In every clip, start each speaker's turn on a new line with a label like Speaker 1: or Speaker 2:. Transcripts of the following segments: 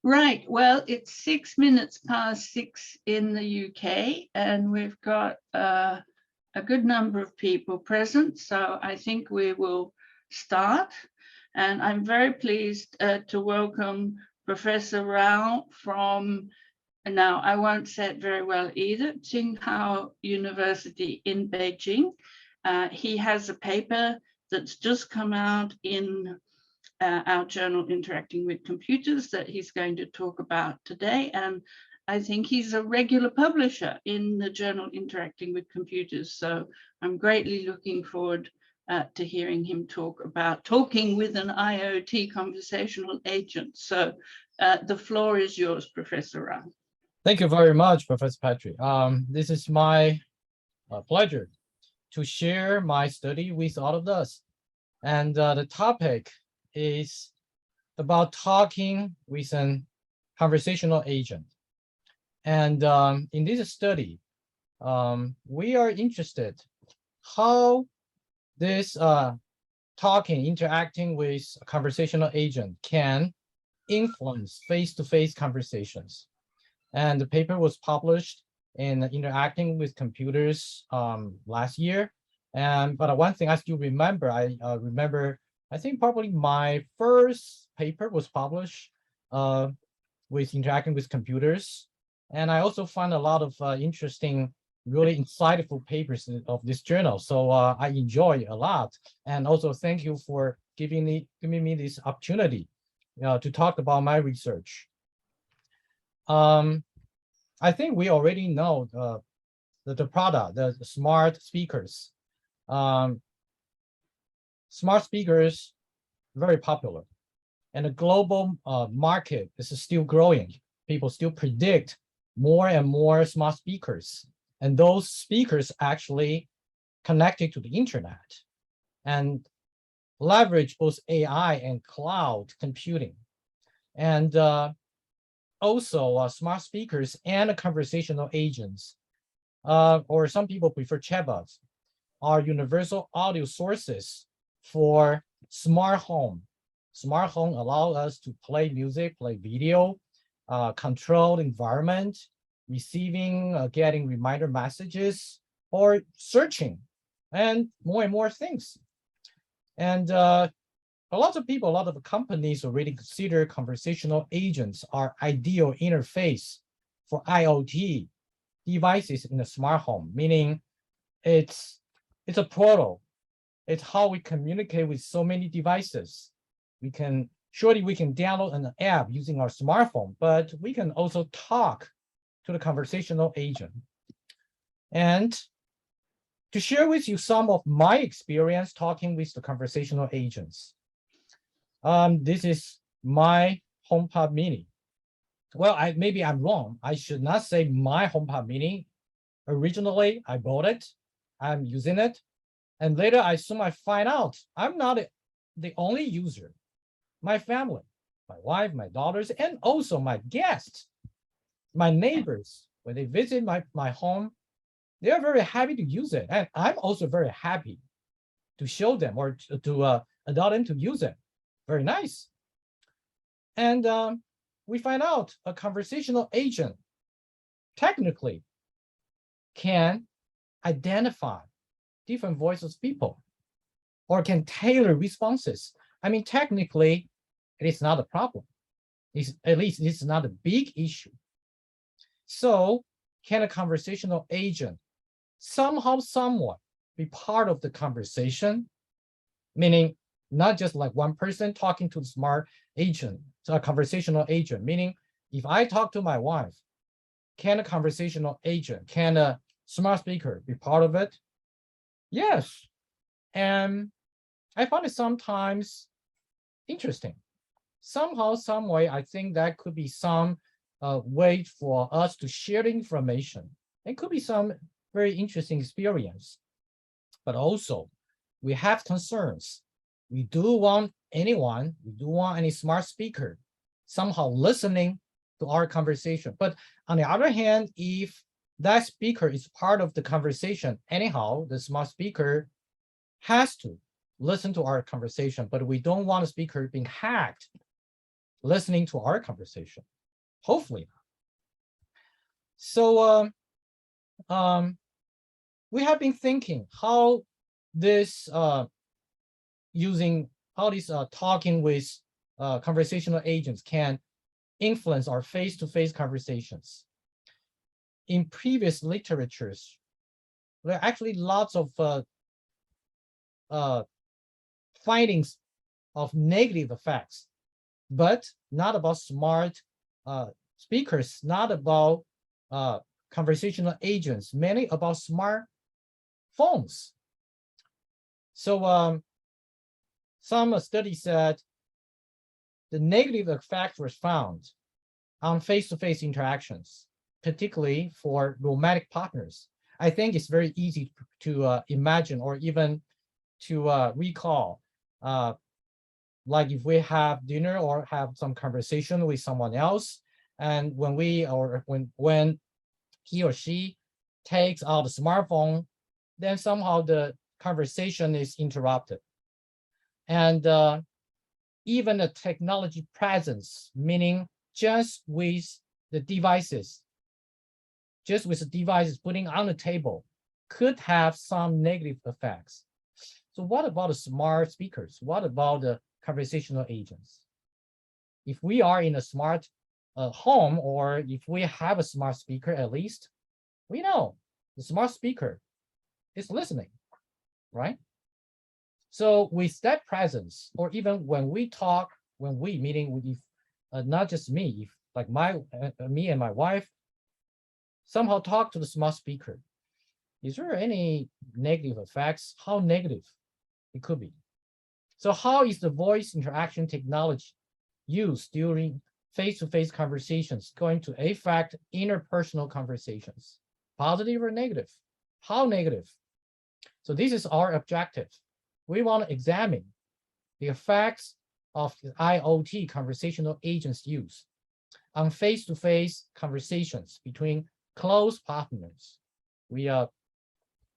Speaker 1: Right. Well, it's 6 minutes past 6 in the UK, and we've got a good number of people present. So I think we will start. And I'm very pleased to welcome Professor Rau from, now I won't say it very well either, Tsinghua University in Beijing. He has a paper that's just come out in our journal Interacting with Computers that he's going to talk about today. And I think he's a regular publisher in the journal Interacting with Computers. So I'm greatly looking forward to hearing him talk about talking with an IoT conversational agent. So the floor is yours, Professor Rau.
Speaker 2: Thank you very much, Professor Patrick. This is my pleasure to share my study with all of us. And the topic is about talking with a conversational agent. And in this study, we are interested how this interacting with a conversational agent can influence face-to-face conversations. And the paper was published in Interacting with Computers last year. But one thing I still remember, I think probably my first paper was published with Interacting with Computers. And I also find a lot of interesting, really insightful papers of this journal. So I enjoy a lot. And also thank you for giving me this opportunity to talk about my research. I think we already know the product, the smart speakers. Smart speakers, very popular. And the global market is still growing. People still predict more and more smart speakers. And those speakers actually connected to the internet and leverage both AI and cloud computing. And also smart speakers and conversational agents, or some people prefer chatbots, are universal audio sources for smart home. Smart home allow us to play music, play video, control environment, receiving, getting reminder messages, or searching, and more things. And a lot of people, a lot of companies already consider conversational agents are ideal interface for IoT devices in the smart home, meaning it's a portal. It's how we communicate with so many devices. Surely we can download an app using our smartphone, but we can also talk to the conversational agent. And to share with you some of my experience talking with the conversational agents. This is my HomePod Mini. Well, maybe I'm wrong. I should not say my HomePod Mini. Originally, I bought it. I'm using it. And later, I find out I'm not the only user. My family, my wife, my daughters, and also my guests, my neighbors, when they visit my home, they are very happy to use it. And I'm also very happy to show them or to allow them to use it. Very nice. And we find out a conversational agent technically can identify different voices of people or can tailor responses. I mean, technically, it is not a problem. At least it's not a big issue. So can a conversational agent somehow, somewhat be part of the conversation? Meaning not just like one person talking to the smart agent, so a conversational agent, meaning if I talk to my wife, can a conversational agent, can a smart speaker be part of it? Yes. And I find it sometimes interesting. Somehow, some way, I think that could be some way for us to share the information. It could be some very interesting experience. But also, we have concerns. We do want any smart speaker somehow listening to our conversation. But on the other hand, if that speaker is part of the conversation, anyhow, the smart speaker has to listen to our conversation, but we don't want a speaker being hacked listening to our conversation. Hopefully. So we have been thinking how this talking with conversational agents can influence our face-to-face conversations. In previous literatures, there are actually lots of findings of negative effects, but not about smart speakers, not about conversational agents, mainly about smart phones. So some studies said the negative effect was found on face-to-face interactions, particularly for romantic partners. I think it's very easy to imagine or even to recall, like if we have dinner or have some conversation with someone else, and when he or she takes out the smartphone, then somehow the conversation is interrupted. And even the technology presence, meaning just with the devices putting on the table, could have some negative effects. So what about the smart speakers? What about the conversational agents? If we are in a smart home, or if we have a smart speaker, at least we know the smart speaker is listening, right? So with that presence, or even when we talk, meaning with not just me, if like me and my wife somehow talk to the smart speaker, is there any negative effects? How negative it could be? So how is the voice interaction technology used during face-to-face conversations going to affect interpersonal conversations? Positive or negative? How negative? So this is our objective. We want to examine the effects of the IoT conversational agents use on face-to-face conversations between close partners. We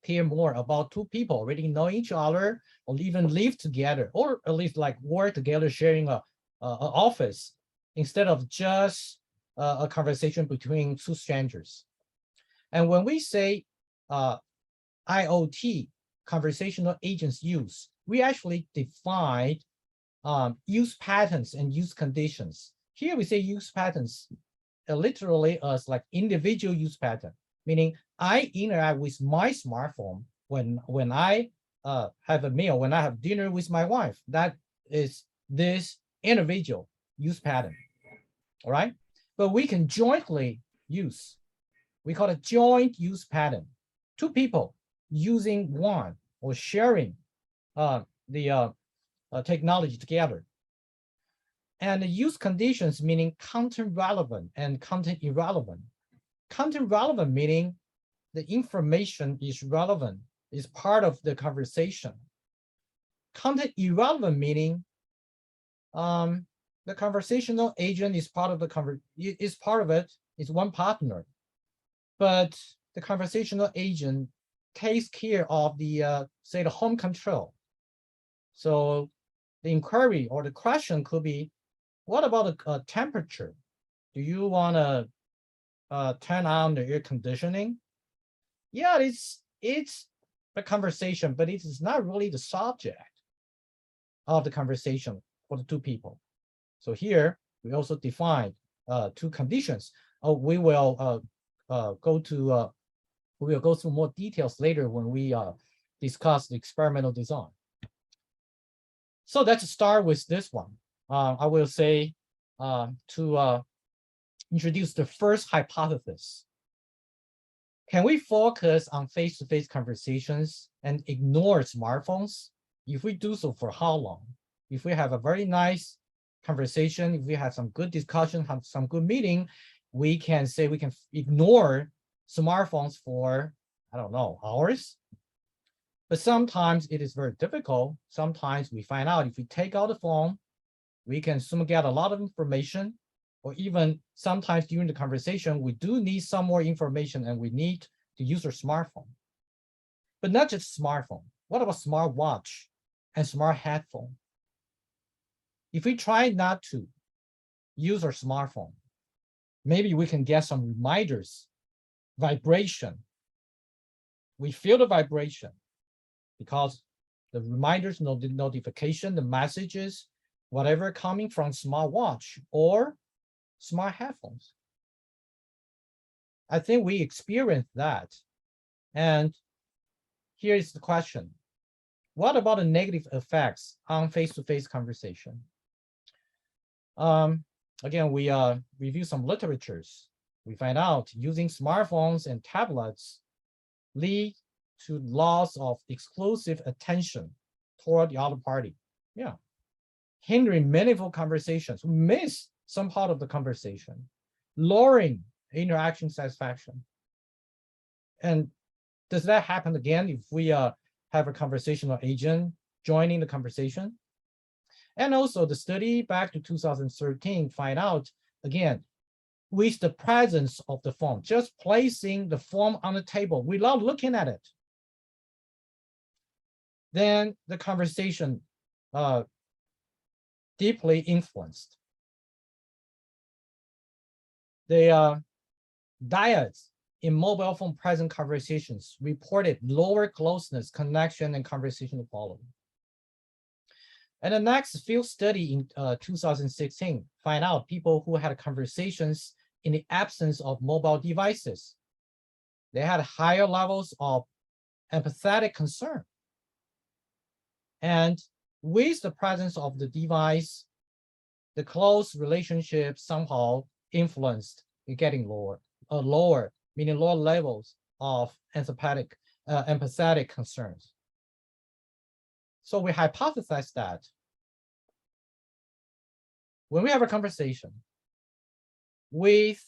Speaker 2: hear more about two people already know each other, or even live together, or at least like work together, sharing a office, instead of just a conversation between two strangers. And when we say IoT conversational agents use, we actually define use patterns and use conditions. Here we say use patterns literally as like individual use pattern, meaning I interact with my smartphone when I have a meal, when I have dinner with my wife. That is this individual use pattern, all right? But we can jointly use. We call it joint use pattern. Two people using one or sharing the technology together. And the use conditions meaning content relevant and content irrelevant. Content relevant meaning the information is relevant, is part of the conversation. Content irrelevant meaning the conversational agent is part of it, is one partner, but the conversational agent takes care of the say the home control. So the inquiry or the question could be, what about the temperature? Do you want to turn on the air conditioning? Yeah, it's the conversation, but it is not really the subject of the conversation for the two people. So here we also define two conditions. We will go through more details later when we discuss the experimental design. So let's start with this one. I will say to introduce the first hypothesis. Can we focus on face-to-face conversations and ignore smartphones? If we do so, for how long? If we have a very nice conversation, if we have some good discussion, have some good meeting, we can say we can ignore smartphones for, I don't know, hours. But sometimes it is very difficult. Sometimes we find out if we take out the phone, we can soon get a lot of information, or even sometimes during the conversation, we do need some more information and we need to use our smartphone. But not just smartphone. What about smartwatch and smart headphone? If we try not to use our smartphone, maybe we can get some reminders, vibration. We feel the vibration because the reminders, the notification, the messages, whatever coming from smartwatch or smart headphones. I think we experienced that. And here is the question. What about the negative effects on face-to-face conversation? Again, we review some literatures. We find out using smartphones and tablets lead to loss of exclusive attention toward the other party. Yeah. Hindering meaningful conversations, miss some part of the conversation, lowering interaction satisfaction. And does that happen again if we have a conversational agent joining the conversation? And also the study back to 2013 find out, again, with the presence of the phone, just placing the phone on the table without looking at it, then the conversation deeply influenced. The dyads in mobile phone present conversations reported lower closeness, connection, and conversational quality. And the next field study in 2016 find out people who had conversations in the absence of mobile devices, they had higher levels of empathetic concern. And with the presence of the device, the close relationship somehow influenced in getting lower, meaning lower levels of empathetic concerns. So we hypothesize that when we have a conversation with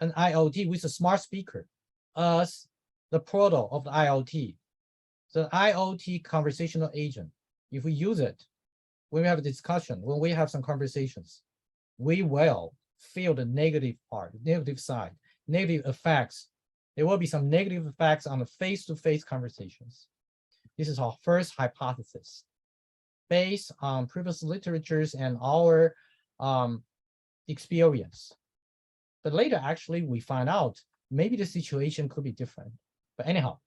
Speaker 2: an IoT, with a smart speaker as the proto of the IoT, the IoT conversational agent, if we use it, when we have a discussion, when we have some conversations, we will feel the negative part, negative side, negative effects. There will be some negative effects on the face-to-face conversations. This is our first hypothesis based on previous literatures and our experience. But later, actually, we find out maybe the situation could be different. But anyhow,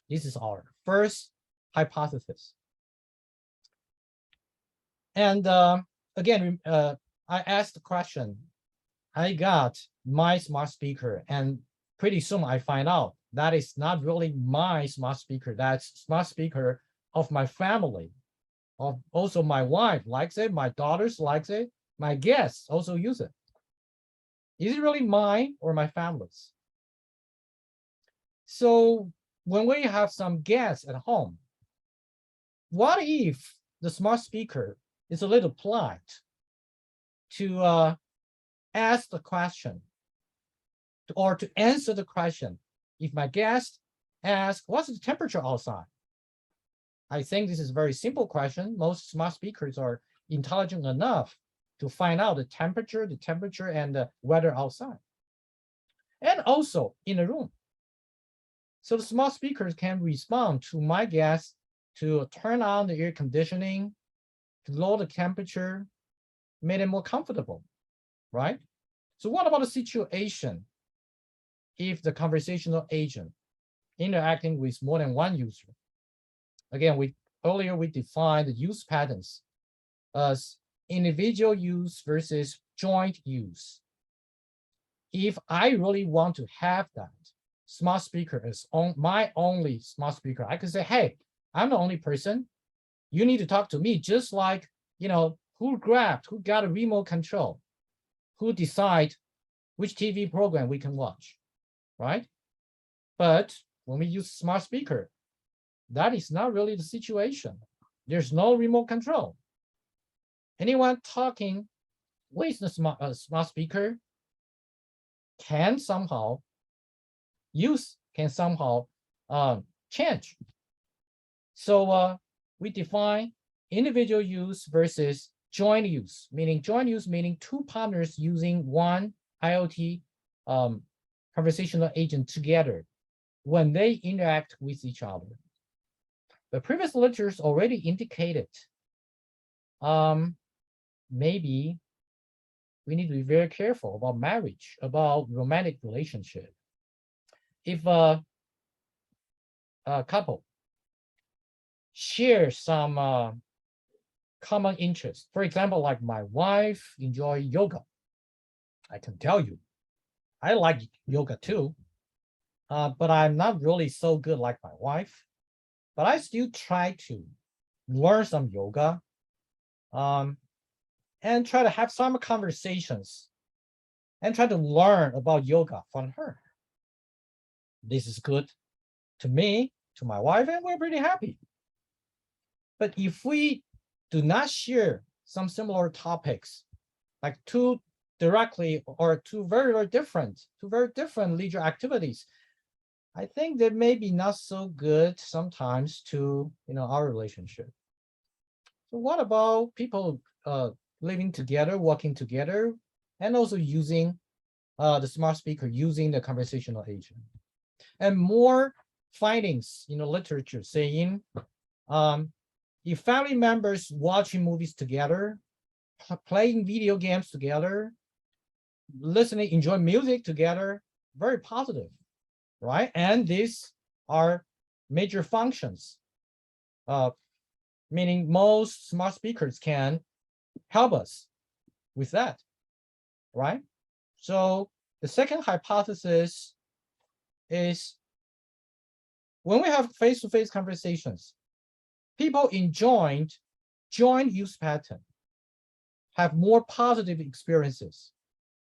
Speaker 2: this is our first hypothesis. And again, I asked the question, I got my smart speaker, and pretty soon I find out that is not really my smart speaker. That's smart speaker of my family. Of also my wife likes it, my daughters likes it, my guests also use it. Is it really mine or my family's? So when we have some guests at home, what if the smart speaker is a little polite to ask the question or to answer the question? If my guest asks, what's the temperature outside? I think this is a very simple question. Most smart speakers are intelligent enough to find out the temperature and the weather outside. And also in the room. So the smart speakers can respond to my guest to turn on the air conditioning, to lower the temperature, make it more comfortable, right? So what about the situation if the conversational agent interacting with more than one user? Again, earlier we defined the use patterns as individual use versus joint use. If I really want to have that smart speaker as my only smart speaker, I could say, hey, I'm the only person. You need to talk to me, just like, who got a remote control, who decide which TV program we can watch, right? But when we use smart speaker, that is not really the situation. There's no remote control. Anyone talking with the smart speaker can somehow change. So we define individual use versus joint use, meaning two partners using one IoT conversational agent together when they interact with each other. The previous lectures already indicated maybe we need to be very careful about marriage, about romantic relationship. If a couple share some common interests, for example, like my wife enjoy yoga, I can tell you, I like yoga too, but I'm not really so good like my wife. But I still try to learn some yoga, and try to have some conversations and try to learn about yoga from her. This is good to me, to my wife, and we're pretty happy. But if we do not share some similar topics, like two directly or two very different leisure activities, I think that may be not so good sometimes to our relationship. So what about people living together, working together, and also using the smart speaker, using the conversational agent? And more findings in the literature saying if family members watching movies together, playing video games together, listening, enjoy music together, very positive, right? And these are major functions, meaning most smart speakers can help us with that, right? So the second hypothesis is when we have face-to-face conversations, people in joint use pattern have more positive experiences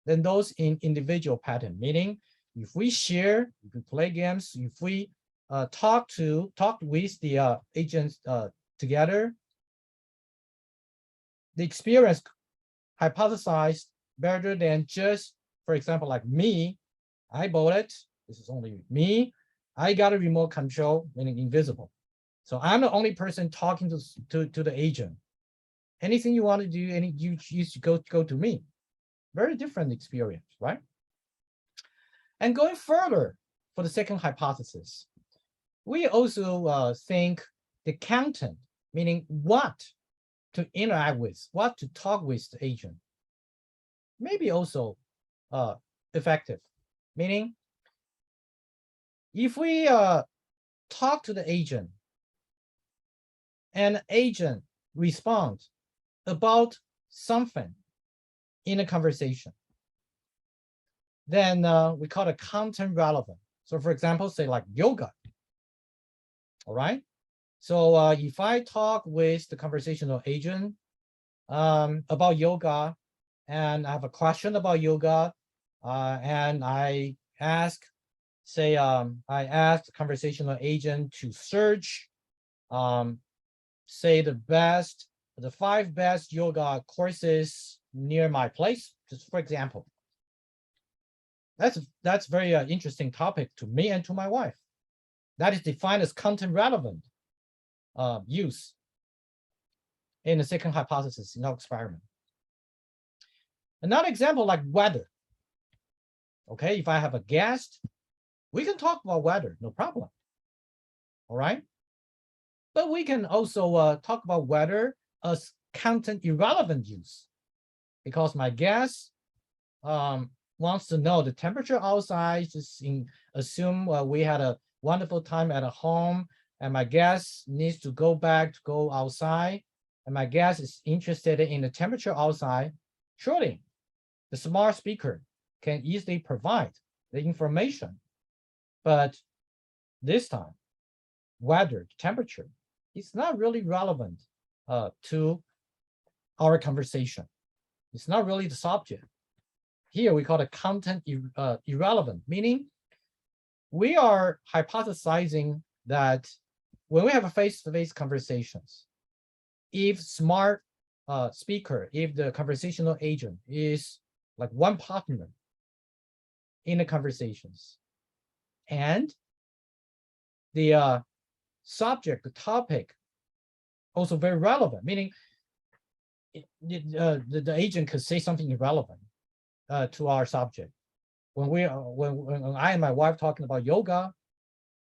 Speaker 2: than those in individual pattern, meaning if we share, if we play games, if we talk with the agents together, the experience hypothesized better than just, for example, like me, I bought it, this is only me, I got a remote control, meaning invisible. So I'm the only person talking to the agent. Anything you want to do, you go to me. Very different experience, right? And going further for the second hypothesis, we also think the content, meaning what to interact with, what to talk with the agent, may be also effective. Meaning, if we talk to the agent and agent responds about something in a conversation, then we call it content relevant. So for example, say like yoga, all right? So if I talk with the conversational agent about yoga, and I have a question about yoga, and I ask, say, I ask the conversational agent to search, say the 5 best yoga courses near my place, just for example. That's very interesting topic to me and to my wife. That is defined as content relevant use in the second hypothesis in our experiment. Another example like weather. Okay, if I have a guest, we can talk about weather, no problem. All right. But we can also talk about weather as content irrelevant use, because my guest wants to know the temperature outside. Just assume we had a wonderful time at a home, and my guest needs to go outside, and my guest is interested in the temperature outside. Surely, the smart speaker can easily provide the information, but this time, weather, temperature, it's not really relevant to our conversation. It's not really the subject. Here we call it content irrelevant, meaning we are hypothesizing that when we have a face-to-face conversations, if smart speaker, if the conversational agent is like one partner in the conversations, and the subject, the topic, also very relevant, meaning the agent could say something irrelevant to our subject. When I and my wife talking about yoga,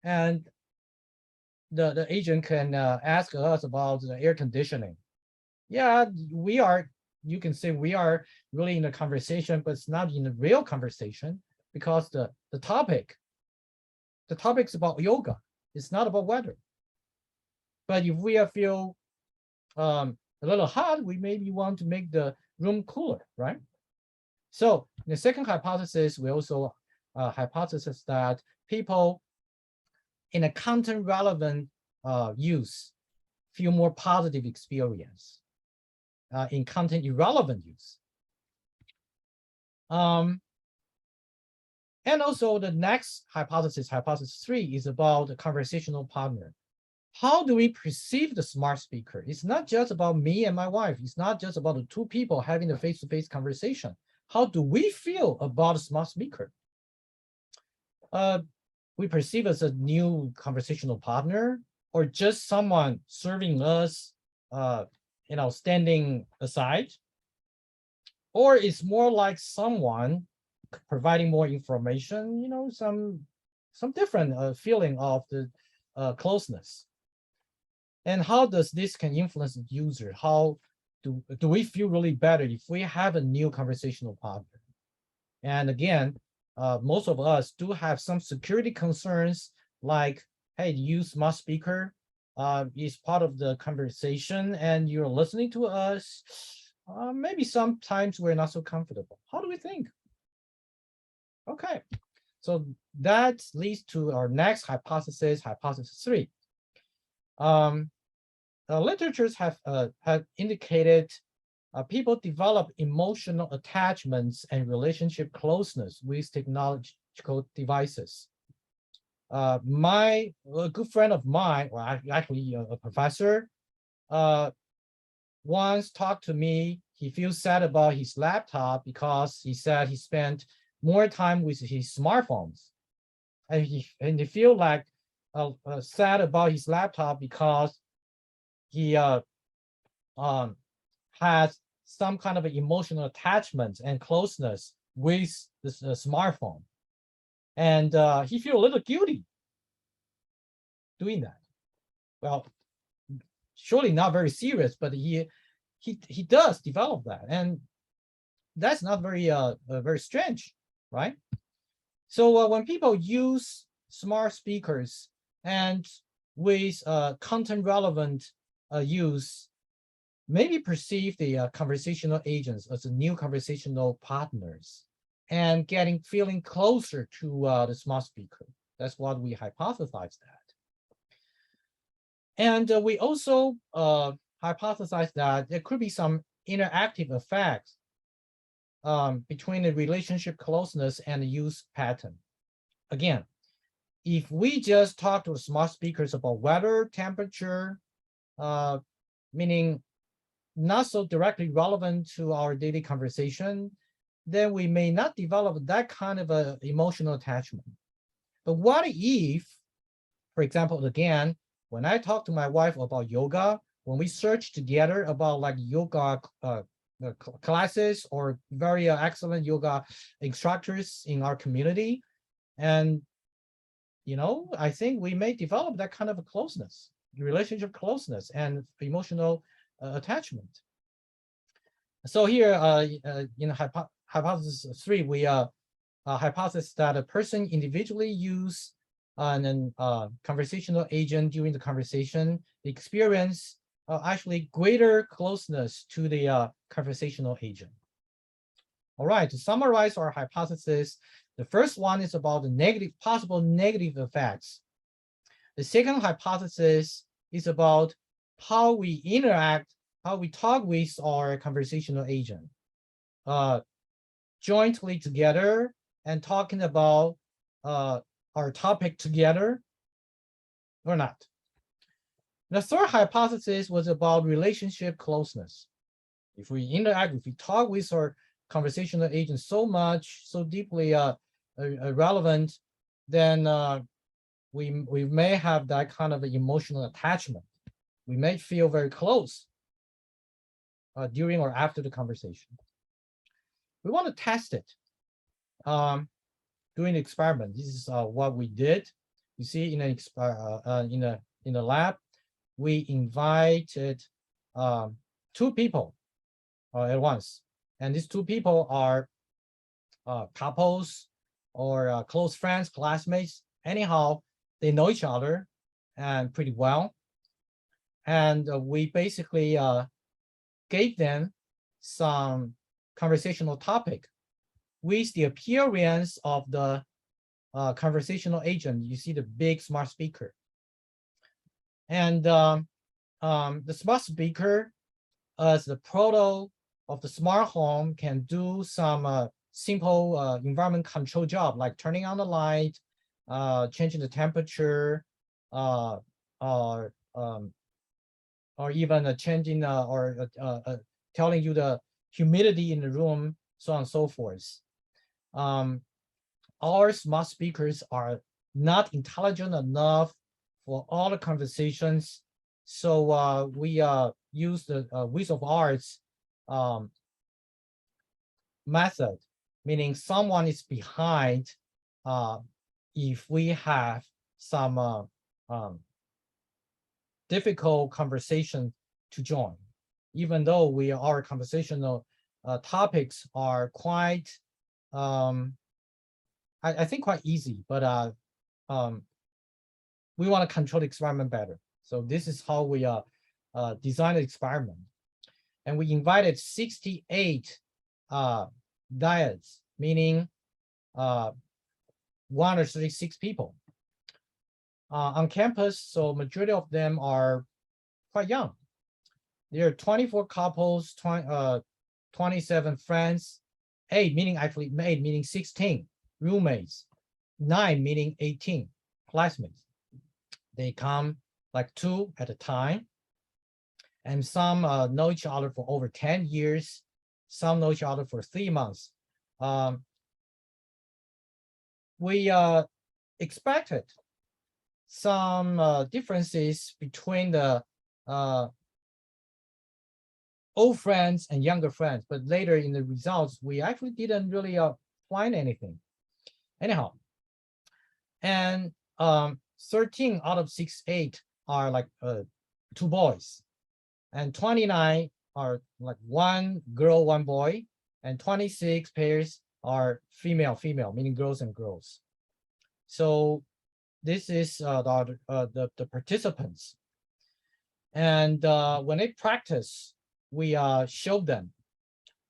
Speaker 2: and the agent can ask us about the air conditioning. Yeah, we are you can say we are really in a conversation, but it's not in a real conversation because the topic is about yoga. It's not about weather. But if we feel a little hot, we maybe want to make the room cooler, right? So the second hypothesis, we also hypothesis that people in a content relevant use feel more positive experience in content irrelevant use. And also the next hypothesis, hypothesis 3, is about the conversational partner. How do we perceive the smart speaker? It's not just about me and my wife. It's not just about the two people having a face-to-face conversation. How do we feel about a smart speaker? We perceive as a new conversational partner, or just someone serving us, standing aside, or it's more like someone providing more information, some different feeling of the closeness. And how does this can influence the user? How do we feel really better if we have a new conversational partner? And again, most of us do have some security concerns, like, hey, you smart speaker is part of the conversation and you're listening to us. Maybe sometimes we're not so comfortable. How do we think? Okay, so that leads to our next hypothesis, hypothesis 3. Literatures have indicated people develop emotional attachments and relationship closeness with technological devices. A good friend of mine, or actually a professor, once talked to me. He feels sad about his laptop because he said he spent more time with his smartphones, and he feel like sad about his laptop because he has some kind of emotional attachment and closeness with the smartphone, and he feel a little guilty doing that. Well, surely not very serious, but he does develop that, and that's not very very strange, right? So when people use smart speakers and with content relevant use, maybe perceive the conversational agents as a new conversational partners and feeling closer to the smart speaker. That's what we hypothesize that. And we also hypothesize that there could be some interactive effects between the relationship closeness and the use pattern. Again, if we just talk to smart speakers about weather, temperature, meaning not so directly relevant to our daily conversation, then we may not develop that kind of a emotional attachment. But what if, for example, again, when I talk to my wife about yoga, when we search together about like yoga classes or very excellent yoga instructors in our community, and I think we may develop that kind of a closeness, relationship closeness, and emotional attachment. So here, in hypothesis 3, we hypothesis that a person individually use an conversational agent during the conversation, they experience actually greater closeness to the conversational agent. All right, to summarize our hypothesis, the first one is about the possible negative effects. The second hypothesis is about how we interact, how we talk with our conversational agent, jointly together and talking about our topic together or not. The third hypothesis was about relationship closeness. If we interact, if we talk with our conversational agent so much, so deeply relevant, then we may have that kind of emotional attachment. We may feel very close during or after the conversation. We want to test it doing the experiment. This is what we did. You see, in a lab, we invited 2 people at once. And these two people are couples or close friends, classmates. Anyhow, they know each other and pretty well. And we basically gave them some conversational topic with the appearance of the conversational agent. You see the big smart speaker. And the smart speaker, as the proto of the smart home, can do some simple environment control job, like turning on the light, changing the temperature, or even changing or telling you the humidity in the room, so on and so forth. Our smart speakers are not intelligent enough for all the conversations, so we use the use of arts method, meaning someone is behind if we have some difficult conversation to join, even though our conversational topics are quite I think quite easy, but we want to control the experiment better. So this is how we designed the experiment. And we invited 68 dyads, meaning 136 people on campus. So majority of them are quite young. There are 24 couples, 27 friends, 8 meaning 16 roommates, 9 meaning 18 classmates. They come like 2 at a time, and some know each other for over 10 years. Some know each other for 3 months. We expected some differences between the old friends and younger friends, but later in the results, we actually didn't really find anything. Anyhow, and 13 out of 68 are like 2 boys, and 29 are like 1 girl, 1 boy, and 26 pairs are female, meaning girls and girls. So this is the participants. And when they practice, we show them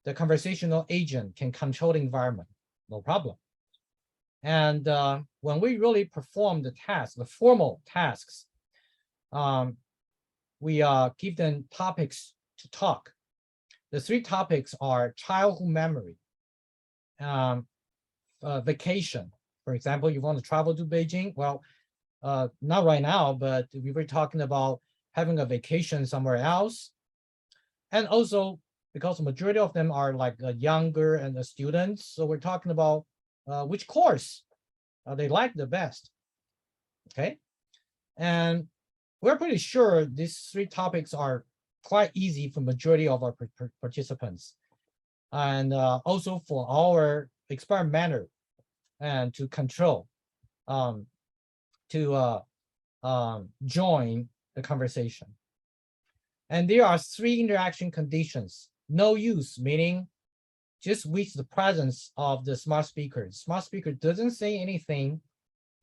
Speaker 2: the conversational agent can control the environment, no problem. And when we really perform the task, the formal tasks, we give them topics to talk. The 3 topics are childhood memory, vacation. For example, you want to travel to Beijing. Well, not right now, but we were talking about having a vacation somewhere else. And also, because the majority of them are like younger and the students, so we're talking about which course they like the best. Okay, and we're pretty sure these 3 topics are quite easy for majority of our participants, and also for our experimenter and to control, to join the conversation. And there are 3 interaction conditions. No use, meaning just with the presence of the smart speaker. Smart speaker doesn't say anything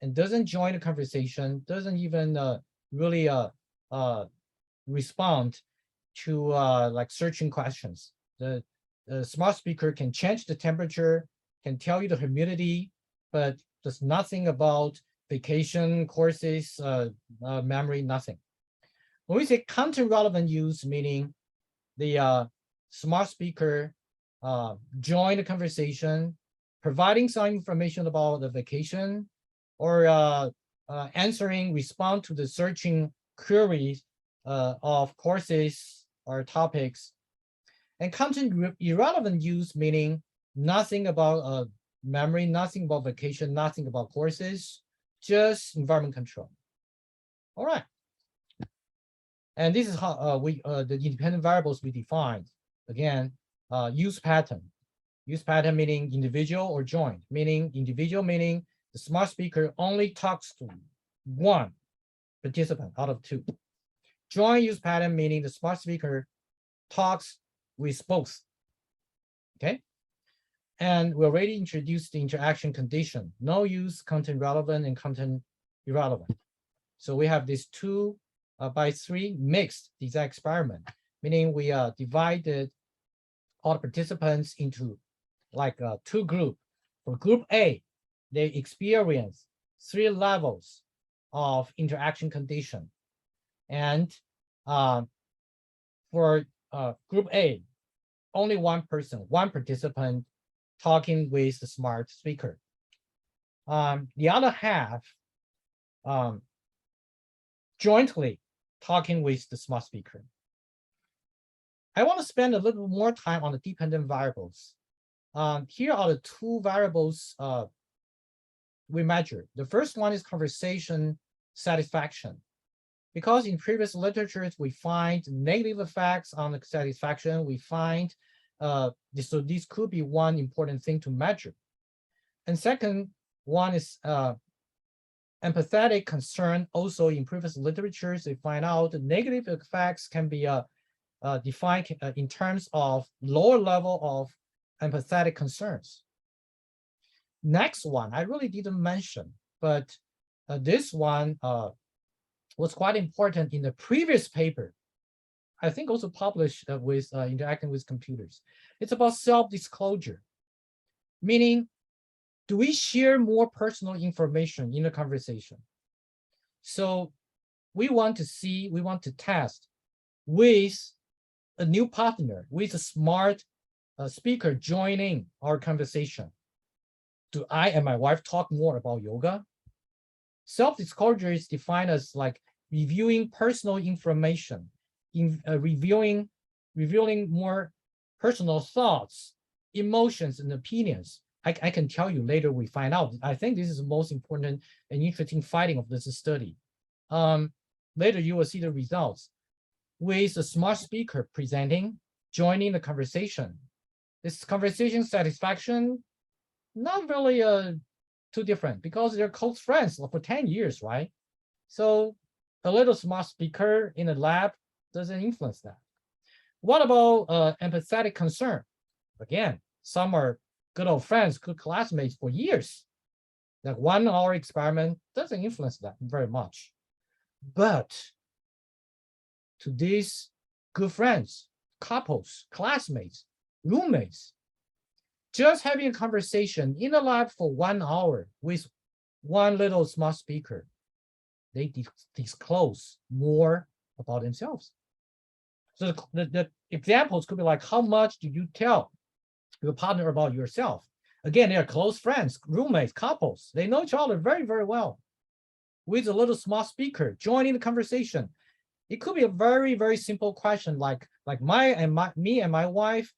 Speaker 2: and doesn't join the conversation, doesn't even really respond to like searching questions. The smart speaker can change the temperature, can tell you the humidity, but there's nothing about vacation, courses, memory, nothing. When we say content relevant use, meaning the smart speaker join the conversation, providing some information about the vacation, or respond to the searching queries of courses or topics. And content irrelevant use, meaning nothing about memory, nothing about vacation, nothing about courses, just environment control. All right. And this is how the independent variables we defined. Again, use pattern. Use pattern meaning individual or joint, meaning individual meaning the smart speaker only talks to 1 participant out of 2. Joint use pattern meaning the smart speaker talks with both okay? And we already introduced the interaction condition, no use, content relevant, and content irrelevant. So we have these 2x3 mixed design experiment, meaning we divided all the participants into like two groups. For group A, they experience 3 levels of interaction condition. And for group A, only one participant talking with the smart speaker. The other half jointly talking with the smart speaker. I want to spend a little more time on the dependent variables. Here are the 2 variables we measure. The first one is conversation satisfaction. Because in previous literatures, we find negative effects on the satisfaction, we find, so this could be one important thing to measure. And second one is empathetic concern. Also in previous literatures, they find out the negative effects can be defined in terms of lower level of empathetic concerns. Next one, I really didn't mention, but this one was quite important in the previous paper. I think also published with interacting with computers. It's about self-disclosure, meaning, do we share more personal information in a conversation? So we want to test with a new partner, with a smart speaker joining our conversation. Do I and my wife talk more about yoga? Self-disclosure is defined as like reviewing personal information, revealing more personal thoughts, emotions, and opinions. I can tell you later we find out. I think this is the most important and interesting finding of this study. Later you will see the results. With a smart speaker presenting, joining the conversation. This conversation satisfaction, not really too different because they're close friends for 10 years, right? So a little smart speaker in a lab doesn't influence that. What about empathetic concern? Again, some are good old friends, good classmates for years. That 1 hour experiment doesn't influence that very much. But to these good friends, couples, classmates, roommates, just having a conversation in the lab for 1 hour with one little smart speaker, they disclose more about themselves. So the examples could be like, how much do you tell your partner about yourself? Again, they are close friends, roommates, couples. They know each other very, very well. With a little smart speaker joining the conversation, it could be a very, very simple question like me and my wife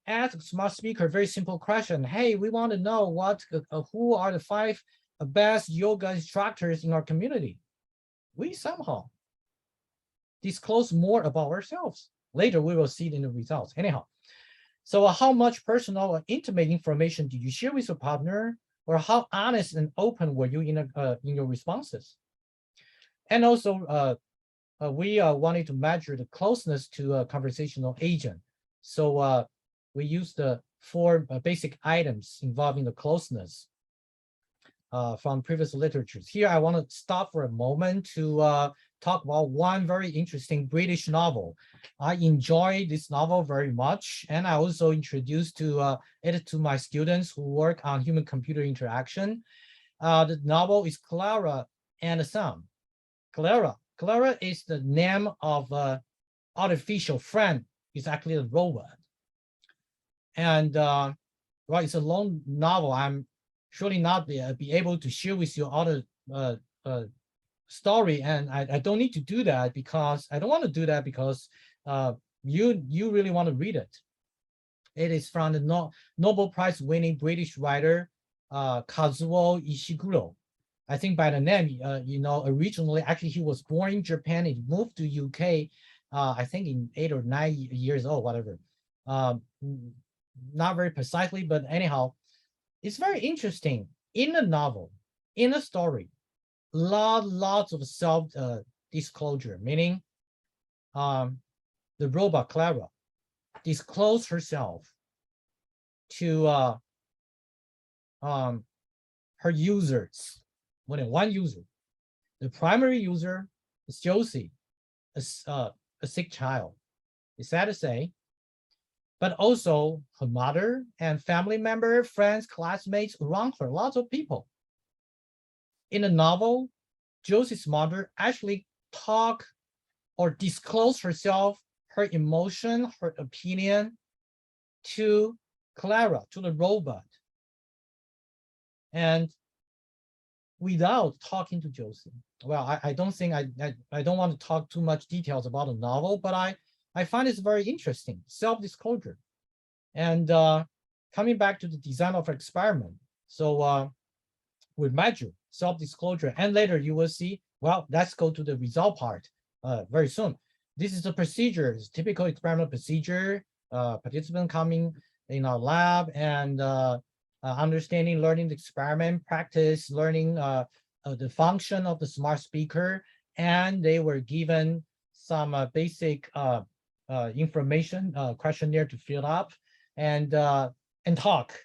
Speaker 2: ask smart speaker, very simple question. Hey, we want to know who are the 5 best yoga instructors in our community. We somehow disclose more about ourselves. Later, we will see it in the results. Anyhow, so how much personal or intimate information do you share with your partner, or how honest and open were you in your responses? And also, we wanted to measure the closeness to a conversational agent. So we used the 4 basic items involving the closeness from previous literatures. Here, I want to stop for a moment to talk about one very interesting British novel. I enjoy this novel very much, and I also introduced it to my students who work on human-computer interaction. The novel is Clara and the Sun. Clara is the name of an artificial friend. It's actually a robot. And well, it's a long novel. I'm surely not be able to share with you all the story, and I don't need to do that because I don't want to do that because you really want to read it. It is from the Nobel Prize winning British writer Kazuo Ishiguro. I think by the name, originally, actually, he was born in Japan. He moved to UK, I think in 8 or 9 years old, whatever. Not very precisely, but anyhow, it's very interesting. In the novel, in the story, lots of self-disclosure, meaning the robot Clara disclose herself to her users, more than one user. The primary user is Josie, a sick child. It's sad to say, but also her mother and family member, friends, classmates around her, lots of people. In the novel, Josie's mother actually talk or disclose herself, her emotion, her opinion to Clara, to the robot. And without talking to Josie. Well, I don't think I don't want to talk too much details about the novel, but I find it's very interesting, self-disclosure. And coming back to the design of experiment. So we measure self-disclosure, and later you will see, well, let's go to the result part very soon. This is the procedure, it's typical experimental procedure, participant coming in our lab and understanding, learning the experiment, practice, learning the function of the smart speaker, and they were given some basic information, questionnaire to fill up, and talk.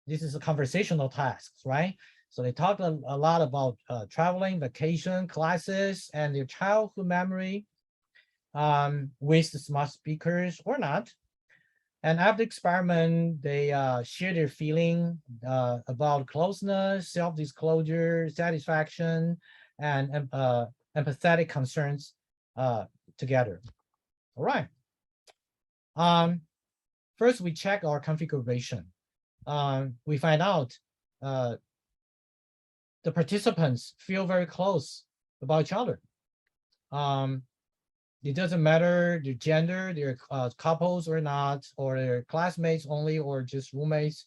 Speaker 2: This is a conversational task, right? So they talked a lot about traveling, vacation, classes, and their childhood memory with the smart speakers or not. And after experiment, they share their feeling about closeness, self-disclosure, satisfaction, and empathetic concerns together. All right. First, we check our configuration. We find out the participants feel very close about each other. It doesn't matter their gender, they're couples or not, or they're classmates only, or just roommates.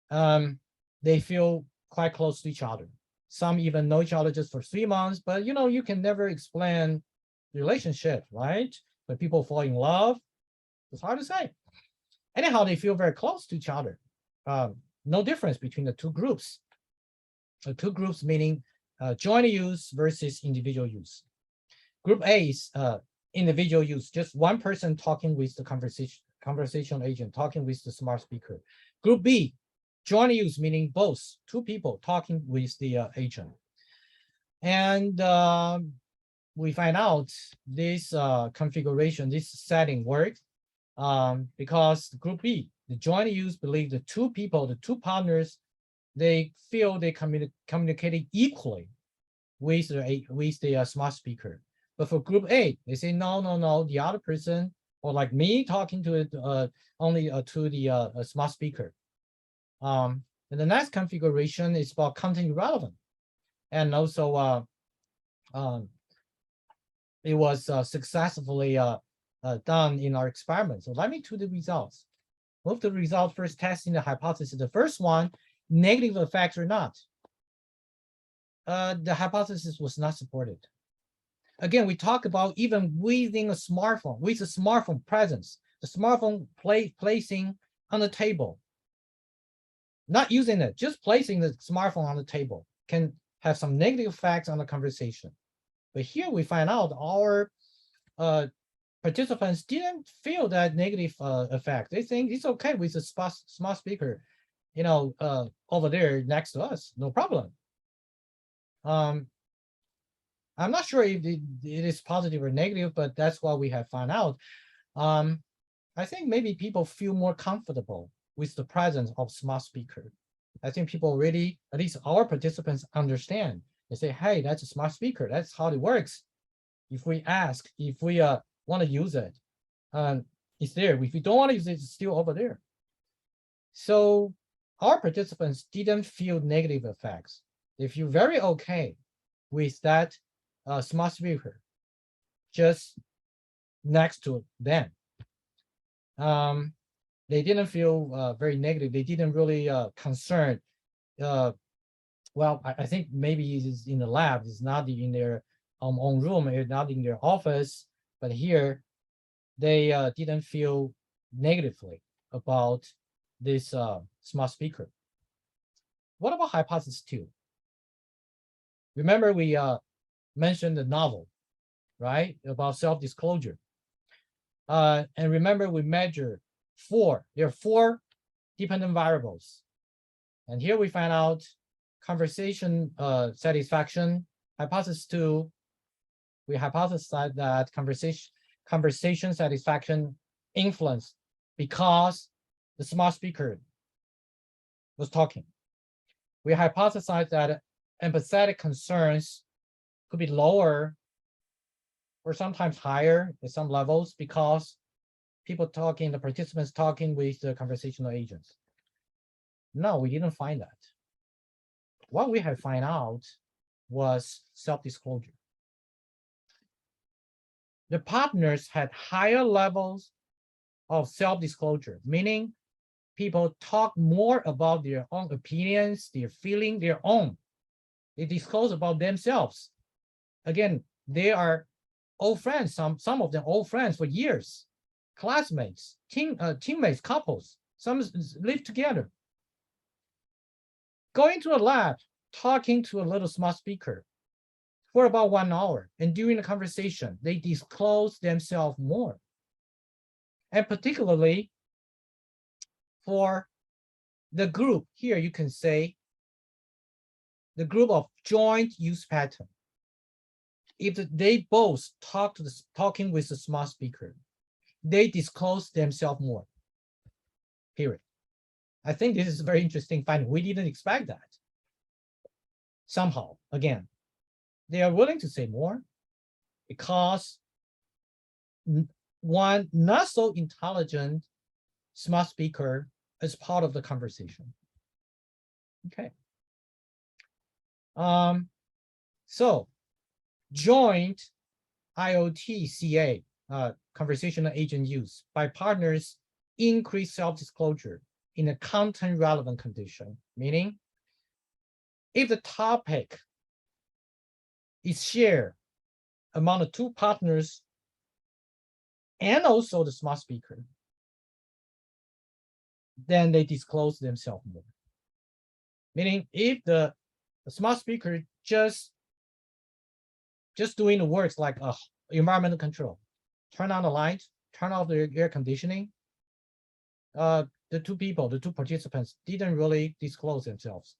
Speaker 2: They feel quite close to each other. Some even know each other just for 3 months, but you know, you can never explain the relationship, right? When people fall in love, it's hard to say. Anyhow, they feel very close to each other. No difference between the two groups. The two groups meaning joint use versus individual use. Group A is individual use, just one person talking with the conversation agent, talking with the smart speaker. Group B, joint use, meaning both, two people talking with the agent. And we find out this configuration, this setting works because the Group B, the joint use, believe the two people, the two partners, they feel they communicated equally with the smart speaker. But for Group A, they say, no, the other person, or like me talking to it only to the smart speaker. And the next configuration is about content irrelevant. And also, it was successfully done in our experiment. So let me to the results. Move to the result first, testing the hypothesis. The first one, negative effects or not. The hypothesis was not supported. Again, we talk about even within a smartphone, with a smartphone presence, the smartphone placing on the table, not using it, just placing the smartphone on the table can have some negative effects on the conversation. But here we find out our participants didn't feel that negative effect. They think it's okay with the smart speaker, you know, over there next to us, no problem. I'm not sure if it is positive or negative, but that's what we have found out. I think maybe people feel more comfortable with the presence of smart speaker. I think people already, at least our participants, understand. They say, hey, that's a smart speaker. That's how it works. If we ask, if we want to use it, it's there. If we don't want to use it, it's still over there. So our participants didn't feel negative effects. They feel very okay with that smart speaker just next to them. They didn't feel very negative. They didn't really concerned. Well, I think maybe it's in the lab. It's not in their own room. It's not in their office. But here, they didn't feel negatively about this smart speaker. What about hypothesis 2? Remember, we mentioned the novel, right, about self-disclosure. And remember, we measure there are 4 dependent variables. And here we find out conversation satisfaction. Hypothesis 2, we hypothesize that conversation satisfaction influence because the smart speaker was talking. We hypothesize that empathetic concerns could be lower or sometimes higher at some levels because people talking, the participants talking with the conversational agents. No, we didn't find that. What we had found out was self-disclosure. The partners had higher levels of self-disclosure, meaning people talk more about their own opinions, their feeling, their own. They disclose about themselves. Again, they are old friends, some of them old friends for years, classmates, teammates, couples, some live together. Going to a lab, talking to a little smart speaker for about 1 hour, and during the conversation, they disclose themselves more. And particularly for the group, here you can say the group of joint use pattern. If they both talking with the smart speaker, they disclose themselves more, period. I think this is a very interesting finding. We didn't expect that. Somehow, again, they are willing to say more because one not so intelligent smart speaker is part of the conversation. Okay. So joint IoT-CA, conversational agent use by partners increase self-disclosure in a content relevant condition, meaning if the topic is shared among the 2 partners and also the smart speaker, then they disclose themselves more. Meaning if the smart speaker just doing the works like environmental control, turn on the light, turn off the air conditioning, the 2 participants didn't really disclose themselves.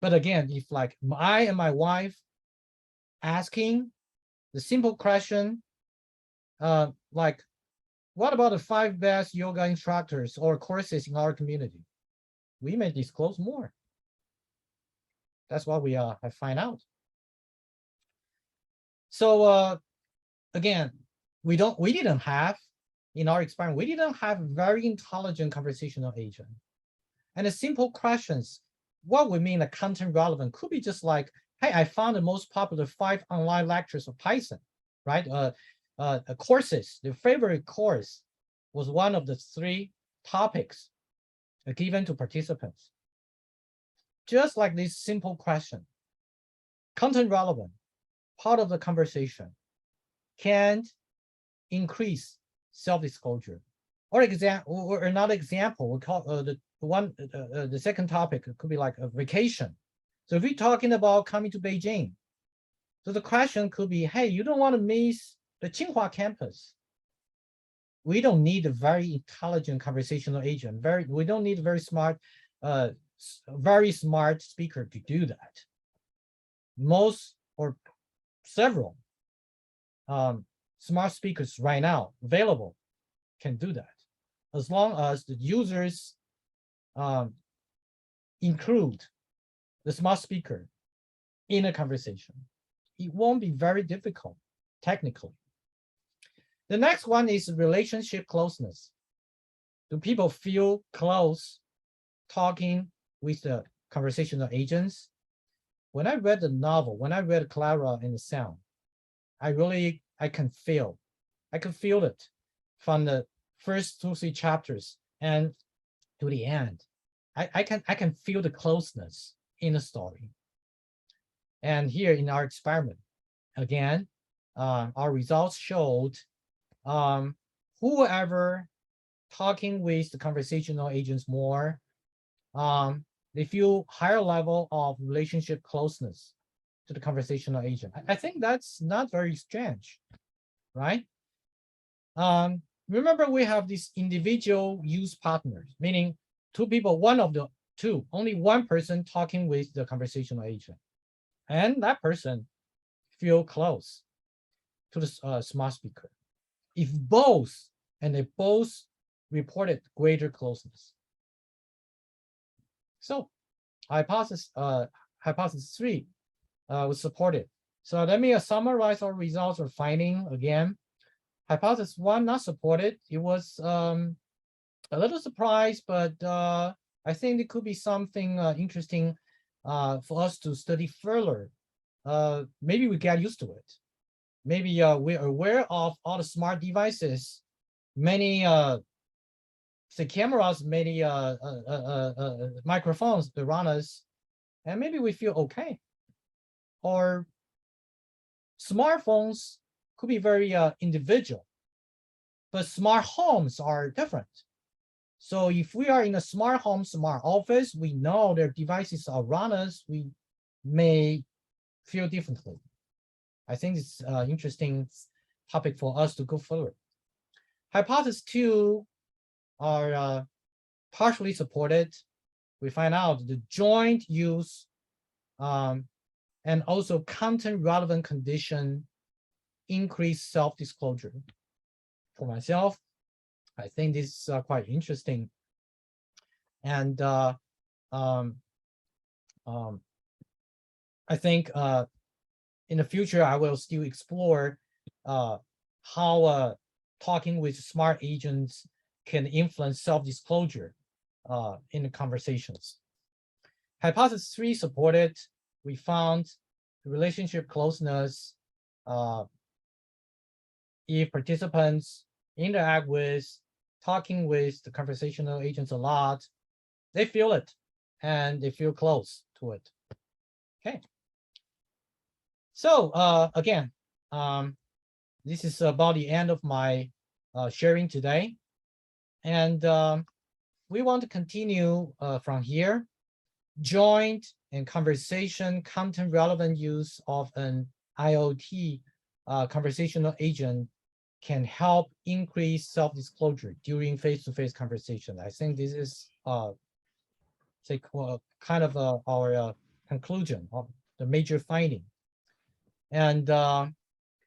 Speaker 2: But again, if like I and my wife asking the simple question, like, what about the 5 best yoga instructors or courses in our community? We may disclose more. That's what we have find out. So again, we didn't have, in our experiment, we didn't have very intelligent conversational agent. And the simple questions, what we mean a content relevant could be just like, hey, I found the most popular 5 online lectures of Python, right? Courses, the favorite course was one of the 3 topics given to participants. Just like this simple question, content relevant, part of the conversation, can increase self-disclosure. Or another example, we call the second topic could be like a vacation. So if we're talking about coming to Beijing, so the question could be, hey, you don't want to miss the Tsinghua campus. We don't need a very intelligent conversational agent. We don't need a very smart speaker to do that. Most or several smart speakers right now available can do that, as long as the users include the smart speaker in a conversation. It won't be very difficult technically. The next one is relationship closeness. Do people feel close talking with the conversational agents? When I read the novel, when I read Clara and the Sound, I can feel it from the first 2-3 chapters and to the end. I can feel the closeness in the story. And here in our experiment, again, our results showed whoever talking with the conversational agents more, they feel higher level of relationship closeness to the conversational agent. I think that's not very strange, right? Remember, we have these individual use partners, meaning two people, one of the two, only one person talking with the conversational agent. And that person feel close to the smart speaker. If both, and they both reported greater closeness. So hypothesis 3 was supported. So let me summarize our results or finding again. Hypothesis 1 not supported. It was a little surprised, but I think it could be something interesting for us to study further. Maybe we get used to it. Maybe we're aware of all the smart devices, many say cameras, many microphones around us, and maybe we feel okay. Or smartphones could be very individual, but smart homes are different. So if we are in a smart home, smart office, we know their devices are around us, we may feel differently. I think it's an interesting topic for us to go forward. Hypothesis 2 are partially supported. We find out the joint use and also content relevant condition increase self-disclosure. For myself, I think this is quite interesting. And I think in the future, I will still explore how talking with smart agents can influence self-disclosure in the conversations. Hypothesis 3 supported. We found relationship closeness if participants interact with, talking with the conversational agents a lot, they feel it and they feel close to it. Okay. So again, this is about the end of my sharing today. And we want to continue from here. Joint and conversation content relevant use of an IoT conversational agent can help increase self-disclosure during face-to-face conversation. I think this is say kind of our conclusion of the major finding. And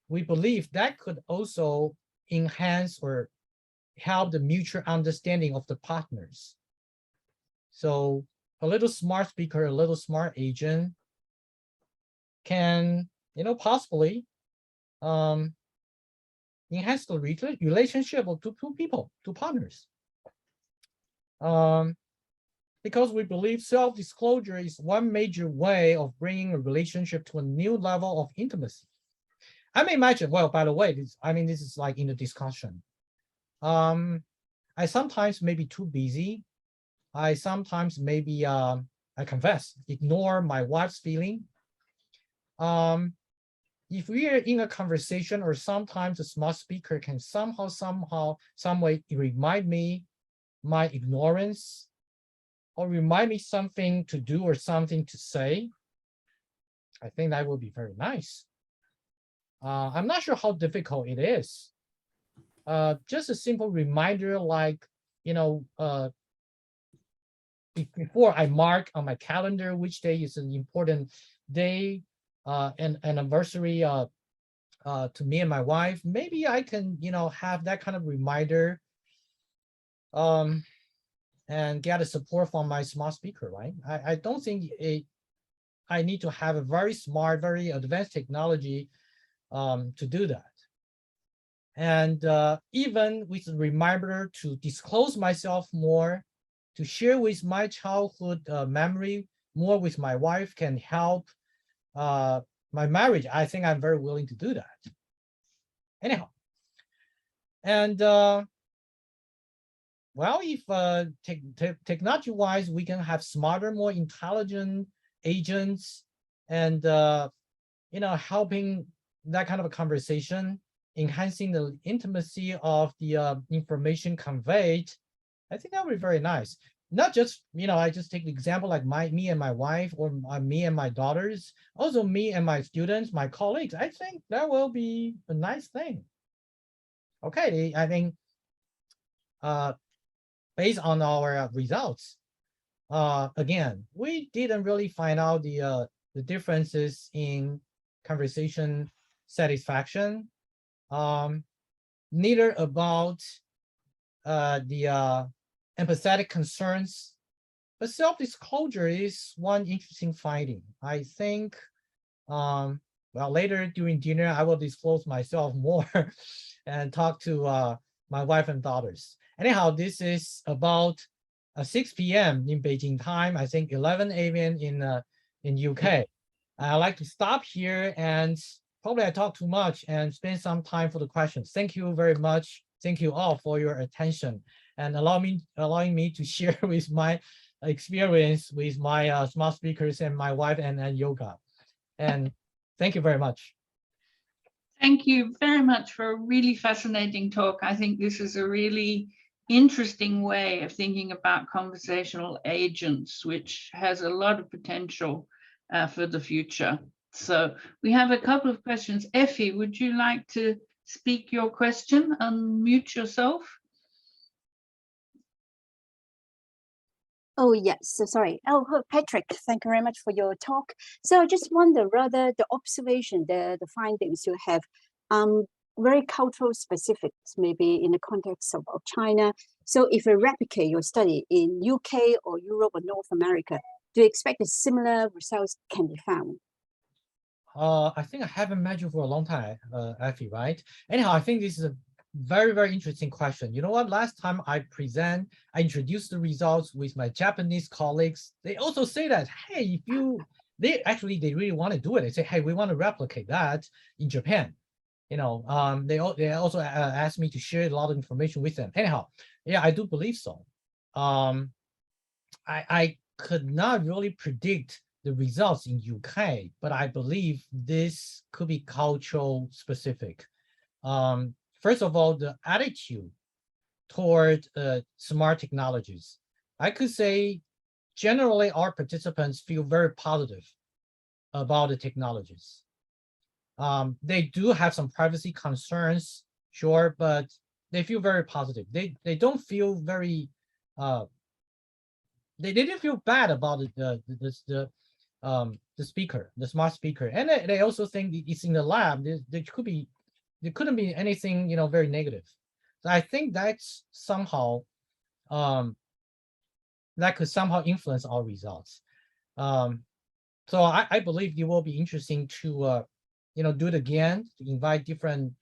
Speaker 2: we believe that could also enhance or help the mutual understanding of the partners. So a little smart speaker, a little smart agent can, possibly enhance the relationship of two people, two partners. Because we believe self-disclosure is one major way of bringing a relationship to a new level of intimacy. I may imagine, well, by the way, this is like in the discussion. I sometimes may be too busy. I sometimes maybe, I confess, ignore my wife's feeling. If we are in a conversation, or sometimes a smart speaker can some way remind me my ignorance, or remind me something to do or something to say, I think that would be very nice. I'm not sure how difficult it is. Just a simple reminder, like, before I mark on my calendar which day is an important day, an anniversary to me and my wife, maybe I can, have that kind of reminder and get a support from my smart speaker, right? I don't think I need to have a very smart, very advanced technology to do that. And even with a reminder to disclose myself more, to share with my childhood memory more with my wife can help my marriage. I think I'm very willing to do that. Anyhow, and well, if technology-wise, we can have smarter, more intelligent agents, and helping that kind of a conversation, enhancing the intimacy of the information conveyed, I think that would be very nice. Not just, I just take the example like me and my wife, or me and my daughters, also me and my students, my colleagues. I think that will be a nice thing. Okay, I think based on our results, again, we didn't really find out the differences in conversation satisfaction, neither about the empathetic concerns, but self-disclosure is one interesting finding. I think, well, later during dinner, I will disclose myself more and talk to my wife and daughters. Anyhow, this is about 6 p.m. in Beijing time, I think 11 a.m. in UK. I'd like to stop here, and probably I talk too much and spend some time for the questions. Thank you very much. Thank you all for your attention and allowing me to share with my experience with my smart speakers and my wife and yoga. And thank you very much.
Speaker 1: Thank you very much for a really fascinating talk. I think this is a really interesting way of thinking about conversational agents, which has a lot of potential for the future. So we have a couple of questions. Effie, would you like to speak your question? Unmute yourself.
Speaker 3: Oh, yes. So sorry. Oh, Patrick, thank you very much for your talk. So I just wonder whether the observation, the findings you have, very cultural specifics, maybe in the context of China. So if you replicate your study in UK or Europe or North America, do you expect that similar results can be found?
Speaker 2: I think I haven't met you for a long time, Effie, right? Anyhow, I think this is a very, very interesting question. You know what? Last time I introduced the results with my Japanese colleagues. They also say that, hey, they really want to do it. They say, hey, we want to replicate that in Japan. You know, they also asked me to share a lot of information with them. Anyhow, yeah, I do believe so. I could not really predict the results in UK, but I believe this could be cultural specific. First of all, the attitude toward smart technologies. I could say generally our participants feel very positive about the technologies. They do have some privacy concerns, sure, but they feel very positive. They don't feel very they didn't feel bad about the speaker, the smart speaker, and they also think it's in the lab. There couldn't be anything, you know, very negative. So I think that's somehow that could somehow influence our results. So I believe it will be interesting to you know, do it again, to invite different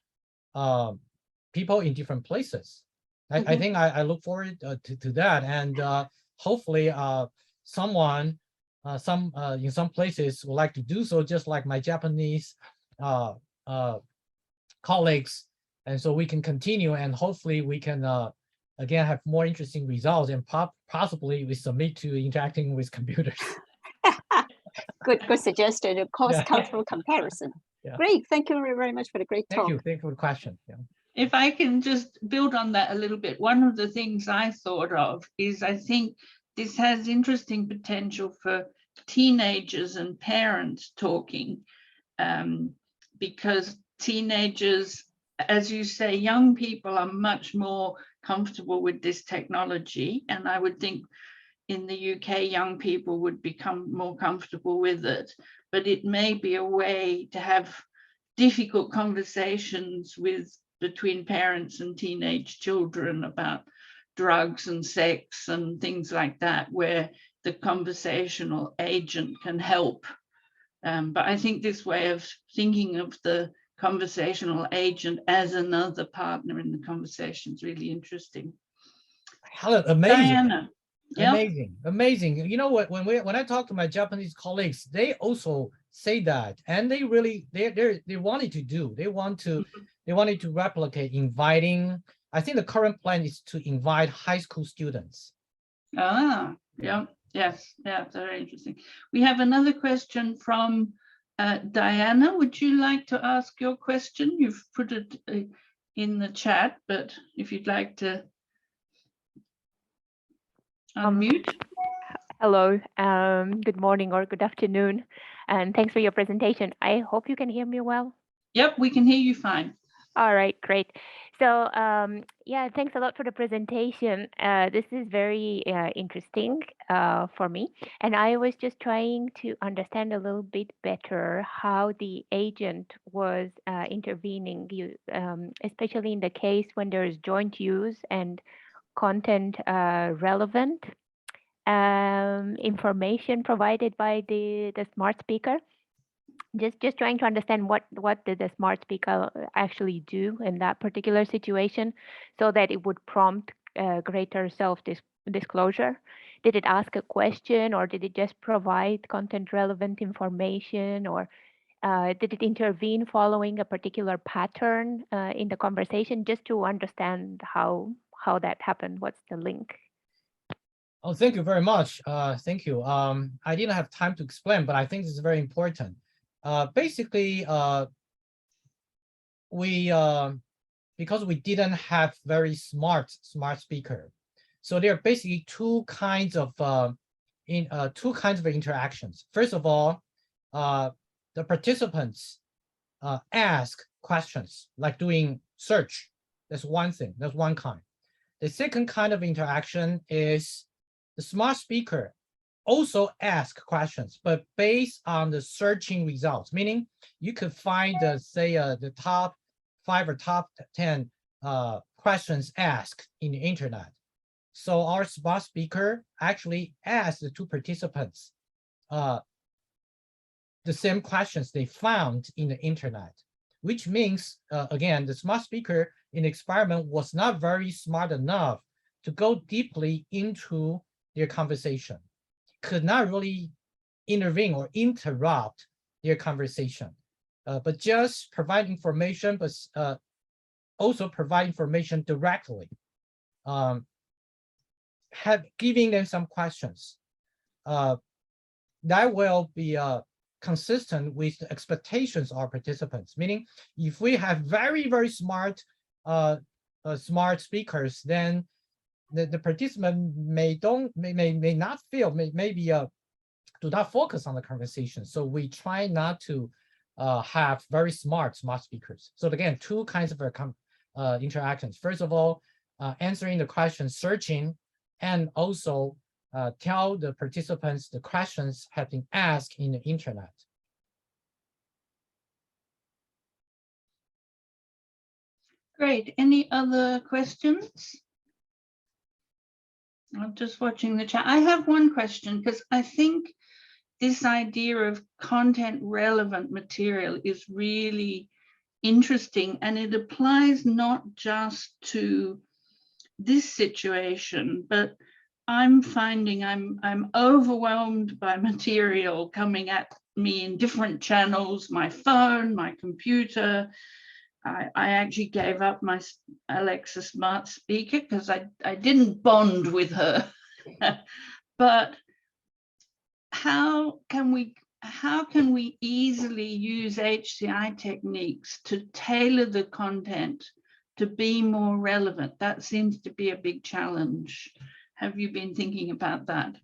Speaker 2: people in different places. I think I look forward to that, and hopefully someone in some places would like to do so, just like my Japanese colleagues, and so we can continue, and hopefully we can again have more interesting results, and possibly we submit to interacting with computers.
Speaker 3: Good suggestion. Of course, cultural comparison. Yeah. Great. Thank you very much for the great talk.
Speaker 2: Thank you for the question. Yeah.
Speaker 1: If I can just build on that a little bit, one of the things I thought of is I think this has interesting potential for teenagers and parents talking, because teenagers, as you say, young people are much more comfortable with this technology, and I would think in the UK, young people would become more comfortable with it, but it may be a way to have difficult conversations between parents and teenage children about drugs and sex and things like that, where the conversational agent can help. But I think this way of thinking of the conversational agent as another partner in the conversation is really interesting.
Speaker 2: Helen, amazing.
Speaker 1: Diana. Yep.
Speaker 2: Amazing. You know what? When I talk to my Japanese colleagues, they also say that, and they wanted to do. They wanted to replicate, inviting. I think the current plan is to invite high school students.
Speaker 1: Ah, yeah, yes, yeah, very interesting. We have another question from Diana. Would you like to ask your question? You've put it in the chat, but if you'd like to unmute.
Speaker 4: Hello, good morning or good afternoon, and thanks for your presentation. I hope you can hear me well.
Speaker 1: Yep, we can hear you fine.
Speaker 4: All right, great. So yeah, thanks a lot for the presentation. This is very interesting for me. And I was just trying to understand a little bit better how the agent was intervening, especially in the case when there is joint use and content relevant information provided by the smart speaker. Just trying to understand what did the smart speaker actually do in that particular situation so that it would prompt greater self-disclosure. Did it ask a question, or did it just provide content relevant information, or did it intervene following a particular pattern in the conversation, just to understand how that happened? What's the link?
Speaker 2: Oh, thank you very much. Thank you. I didn't have time to explain, but I think this is very important. Basically, because we didn't have very smart speaker, so there are basically two kinds of interactions. First of all, the participants ask questions like doing search. That's one thing. That's one kind. The second kind of interaction is the smart speaker also ask questions, but based on the searching results, meaning you could find the top 5 or top 10 questions asked in the internet. So our smart speaker actually asked the two participants the same questions they found in the internet, which means, again, the smart speaker in the experiment was not very smart enough to go deeply into their conversation, could not really intervene or interrupt their conversation, but just provide information, but also provide information directly, giving them some questions that will be consistent with the expectations of our participants. Meaning, if we have very, very smart smart speakers, then the participant may not feel, maybe do not focus on the conversation. So we try not to have very smart speakers. So again, two kinds of interactions. First of all, answering the question, searching, and also tell the participants the questions have been asked in the internet.
Speaker 1: Great. Any other questions? I'm just watching the chat. I have one question, because I think this idea of content relevant material is really interesting, and it applies not just to this situation, but I'm finding I'm overwhelmed by material coming at me in different channels, my phone, my computer. I actually gave up my Alexa smart speaker because I didn't bond with her. But how can we easily use HCI techniques to tailor the content to be more relevant? That seems to be a big challenge. Have you been thinking about that?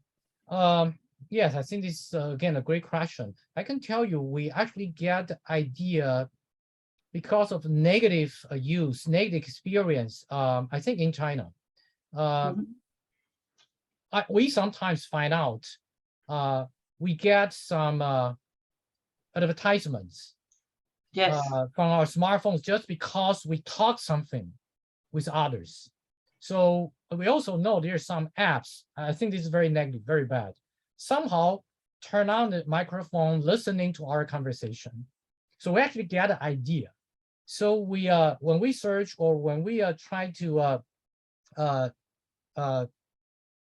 Speaker 2: Yes, I think this is again a great question. I can tell you we actually get the idea because of negative use, negative experience. I think in China, we sometimes find out we get some advertisements from our smartphones just because we talk something with others. So we also know there's some apps. I think this is very negative, very bad. Somehow turn on the microphone, listening to our conversation. So we actually get an idea. So we when we search or when we try to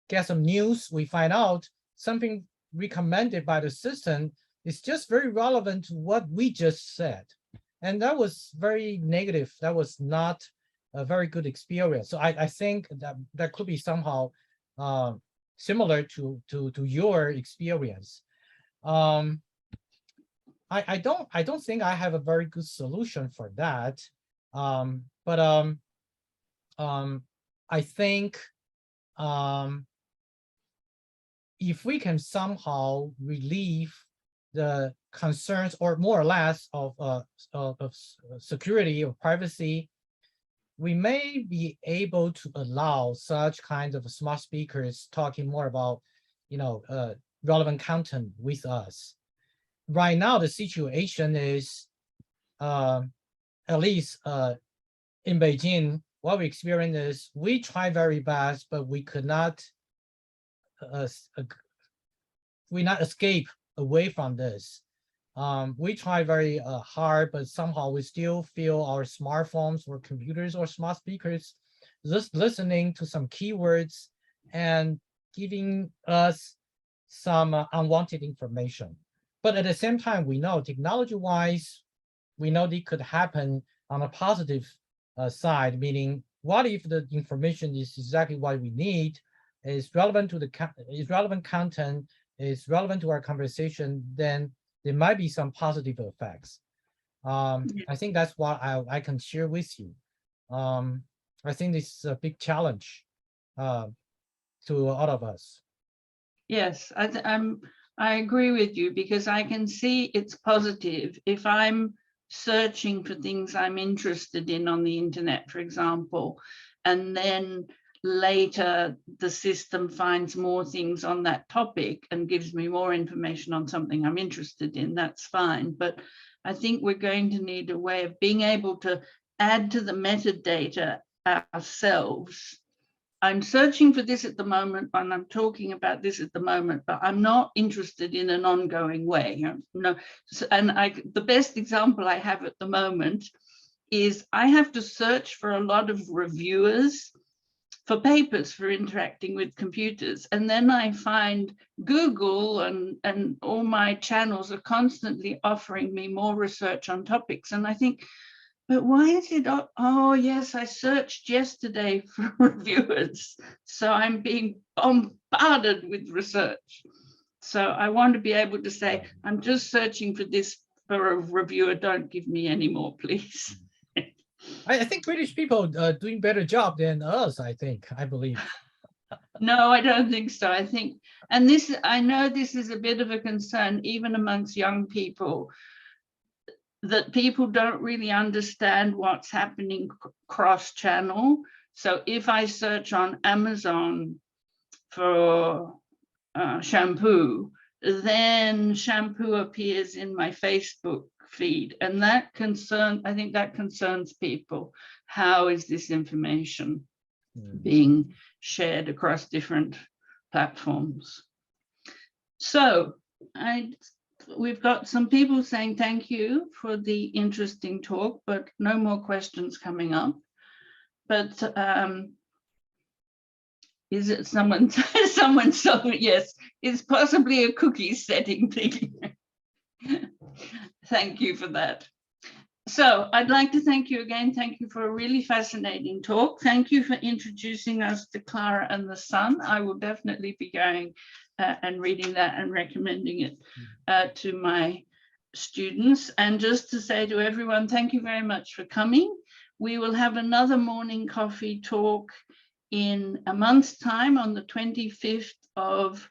Speaker 2: get some news, we find out something recommended by the system is just very relevant to what we just said. And that was very negative. That was not a very good experience. So I think that could be somehow similar to your experience. I don't think I have a very good solution for that. But I think if we can somehow relieve the concerns or more or less of security or privacy, we may be able to allow such kinds of smart speakers talking more about, relevant content with us. Right now, the situation is, at least in Beijing, what we experience is we try very best, but we could not, escape away from this. We try very hard, but somehow we still feel our smartphones or computers or smart speakers just listening to some keywords and giving us some unwanted information. But at the same time, we know technology-wise, we know it could happen on a positive side, meaning what if the information is exactly what we need, is relevant to is relevant content, is relevant to our conversation, then there might be some positive effects. I think that's what I can share with you. I think this is a big challenge to all of us.
Speaker 1: Yes, I agree with you, because I can see it's positive. If I'm searching for things I'm interested in on the internet, for example, and then later the system finds more things on that topic and gives me more information on something I'm interested in, that's fine. But I think we're going to need a way of being able to add to the metadata ourselves. I'm searching for this at the moment, and I'm talking about this at the moment, but I'm not interested in an ongoing way. No, and the best example I have at the moment is I have to search for a lot of reviewers for papers for interacting with computers. And then I find Google and all my channels are constantly offering me more research on topics. And I think, but why is it? Oh, yes, I searched yesterday for reviewers. So I'm being bombarded with research. So I want to be able to say, I'm just searching for this for a reviewer. Don't give me any more, please.
Speaker 2: I think British people are doing better job than us, I believe.
Speaker 1: No, I don't think so. I think, and this, I know this is a bit of a concern, even amongst young people, that people don't really understand what's happening cross-channel. So if I search on Amazon for shampoo, then shampoo appears in my Facebook feed. And that I think that concerns people. How is this information being shared across different platforms? So we've got some people saying thank you for the interesting talk, but no more questions coming up. But is it someone so yes, it's possibly a cookie setting thing. Thank you for that. So I'd like to thank you again. Thank you for a really fascinating talk. Thank you for introducing us to Clara and the Sun. I will definitely be going and reading that and recommending it to my students. And just to say to everyone, thank you very much for coming. We will have another morning coffee talk in a month's time on the 25th of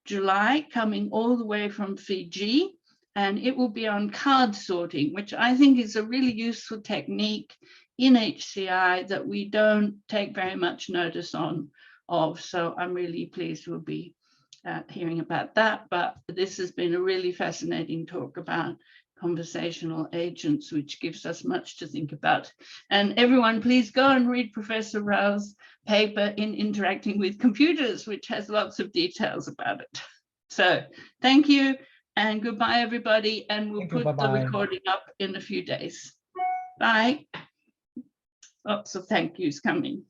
Speaker 1: July, coming all the way from Fiji. And it will be on card sorting, which I think is a really useful technique in HCI that we don't take very much notice of. So I'm really pleased we'll be hearing about that. But this has been a really fascinating talk about conversational agents, which gives us much to think about. And everyone, please go and read Professor Rau's paper in Interacting with Computers, which has lots of details about it. So thank you. And goodbye, everybody. And we'll put the recording up in a few days. Bye. Lots of thank yous coming.